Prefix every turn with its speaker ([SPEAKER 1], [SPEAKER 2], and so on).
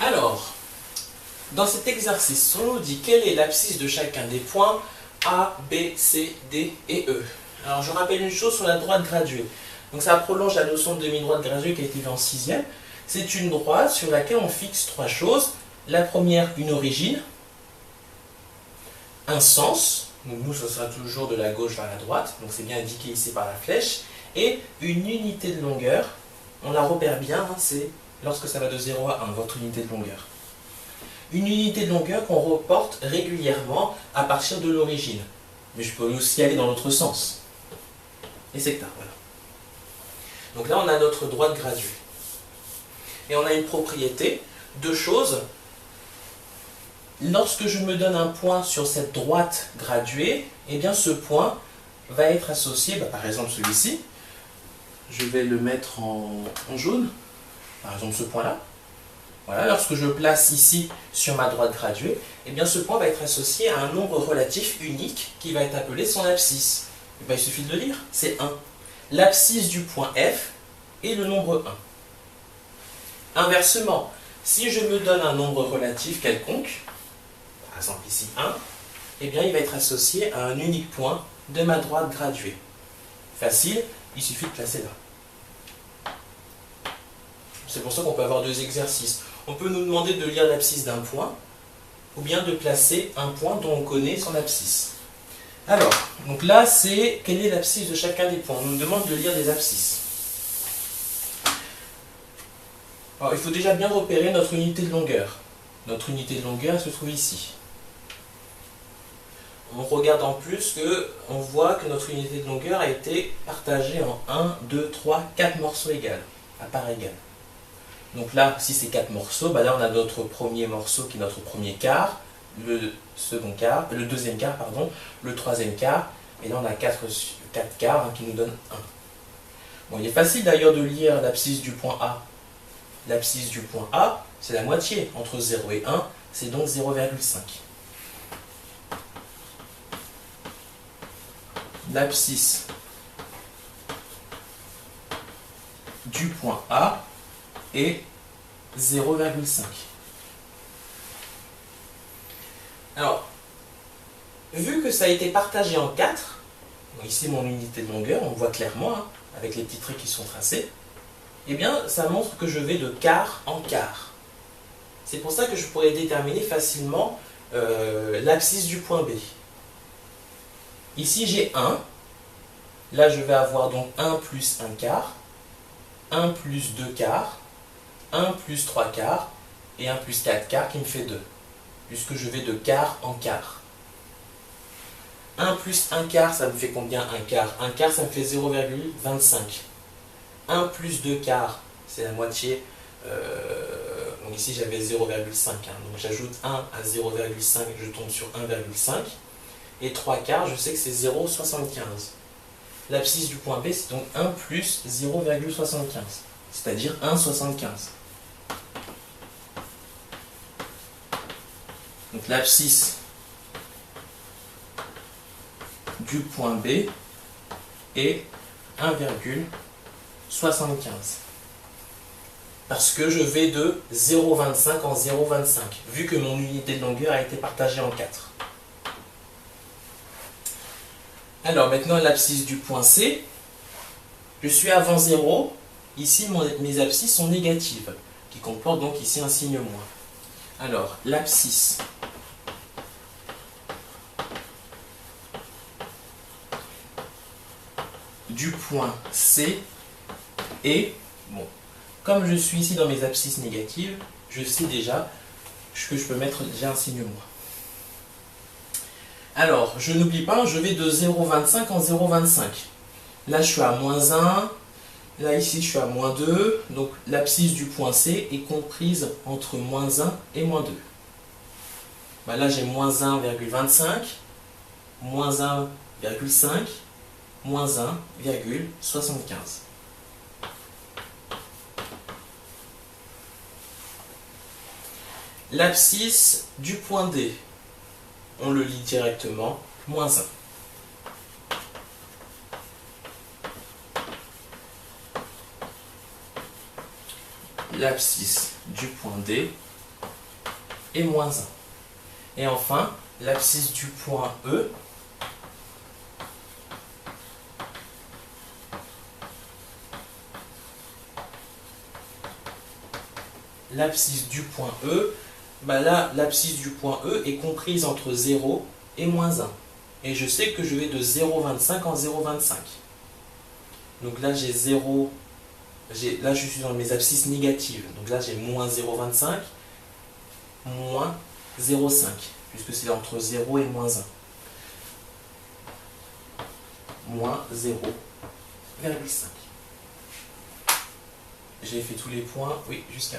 [SPEAKER 1] Alors, dans cet exercice, on nous dit quelle est l'abscisse de chacun des points A, B, C, D et E. Alors, je rappelle une chose sur la droite graduée. Donc, ça prolonge la notion de demi-droite graduée qui a été vue en 6e. C'est une droite sur laquelle on fixe trois choses. La première, une origine, un sens, donc nous, ce sera toujours de la gauche vers la droite, donc c'est bien indiqué ici par la flèche, et une unité de longueur. On la repère bien, hein, c'est lorsque ça va de 0 à 1, votre unité de longueur. Une unité de longueur qu'on reporte régulièrement à partir de l'origine. Mais je peux aussi aller dans l'autre sens. Et secteur, voilà. Donc là, on a notre droite graduée. Et on a une propriété, deux choses. Lorsque je me donne un point sur cette droite graduée, eh bien ce point va être associé, par exemple celui-ci, je vais le mettre en jaune, par exemple ce point-là. Voilà, lorsque je place ici sur ma droite graduée, eh bien ce point va être associé à un nombre relatif unique qui va être appelé son abscisse. Eh bien, il suffit de le lire, c'est 1. L'abscisse du point F est le nombre 1. Inversement, si je me donne un nombre relatif quelconque, par exemple ici 1, eh bien il va être associé à un unique point de ma droite graduée. Facile, il suffit de placer là. C'est pour ça qu'on peut avoir deux exercices. On peut nous demander de lire l'abscisse d'un point, ou bien de placer un point dont on connaît son abscisse. Alors, donc là c'est quelle est l'abscisse de chacun des points. On nous demande de lire des abscisses. Alors il faut déjà bien repérer notre unité de longueur. Notre unité de longueur se trouve ici. On regarde en plus que on voit que notre unité de longueur a été partagée en 1, 2, 3, 4 morceaux égaux, à part égale. Donc là, si c'est 4 morceaux, là on a notre premier morceau qui est notre premier quart, le deuxième quart, pardon, le troisième quart, et là on a 4 quarts qui nous donnent 1. Bon, il est facile d'ailleurs de lire l'abscisse du point A. L'abscisse du point A, c'est la moitié, entre 0 et 1, c'est donc 0,5. L'abscisse du point A est 0,5. Alors, vu que ça a été partagé en 4, ici mon unité de longueur, on voit clairement, hein, avec les petits traits qui sont tracés, eh bien, ça montre que je vais de quart en quart. C'est pour ça que je pourrais déterminer facilement l'abscisse du point B. Ici, j'ai 1. Là, je vais avoir donc 1 plus 1 quart, 1 plus 2 quarts, 1 plus 3 quarts et 1 plus 4 quarts qui me fait 2, puisque je vais de quart en quart. 1 plus 1 quart, ça me fait combien 1 quart? 1 quart, ça me fait 0,25. 1 plus 2 quarts, c'est la moitié. Donc ici, j'avais 0,5. Donc j'ajoute 1 à 0,5, je tombe sur 1,5. Et 3 quarts, je sais que c'est 0,75. L'abscisse du point B, c'est donc 1 plus 0,75, c'est-à-dire 1,75. Donc l'abscisse du point B est 1,75. Parce que je vais de 0,25 en 0,25, vu que mon unité de longueur a été partagée en 4. Alors maintenant l'abscisse du point C, je suis avant 0, ici mes abscisses sont négatives, qui comportent donc ici un signe moins. Alors l'abscisse du point C est, comme je suis ici dans mes abscisses négatives, je sais déjà que je peux mettre déjà un signe moins. Alors, je n'oublie pas, je vais de 0,25 en 0,25. Là, je suis à moins 1. Là, ici, je suis à moins 2. Donc, l'abscisse du point C est comprise entre moins 1 et moins 2. Là, j'ai moins 1,25, moins 1,5, moins 1,75. L'abscisse du point D, on le lit directement, moins 1. L'abscisse du point D et moins 1. Et enfin, l'abscisse du point E, l'abscisse du point E, bah là, l'abscisse du point E est comprise entre 0 et moins 1. Et je sais que je vais de 0,25 en 0,25. Donc là, j'ai 0, là je suis dans mes abscisses négatives. Donc là, j'ai moins 0,25, moins 0,5, puisque c'est entre 0 et moins 1. Moins 0,5. J'ai fait tous les points, oui, jusqu'à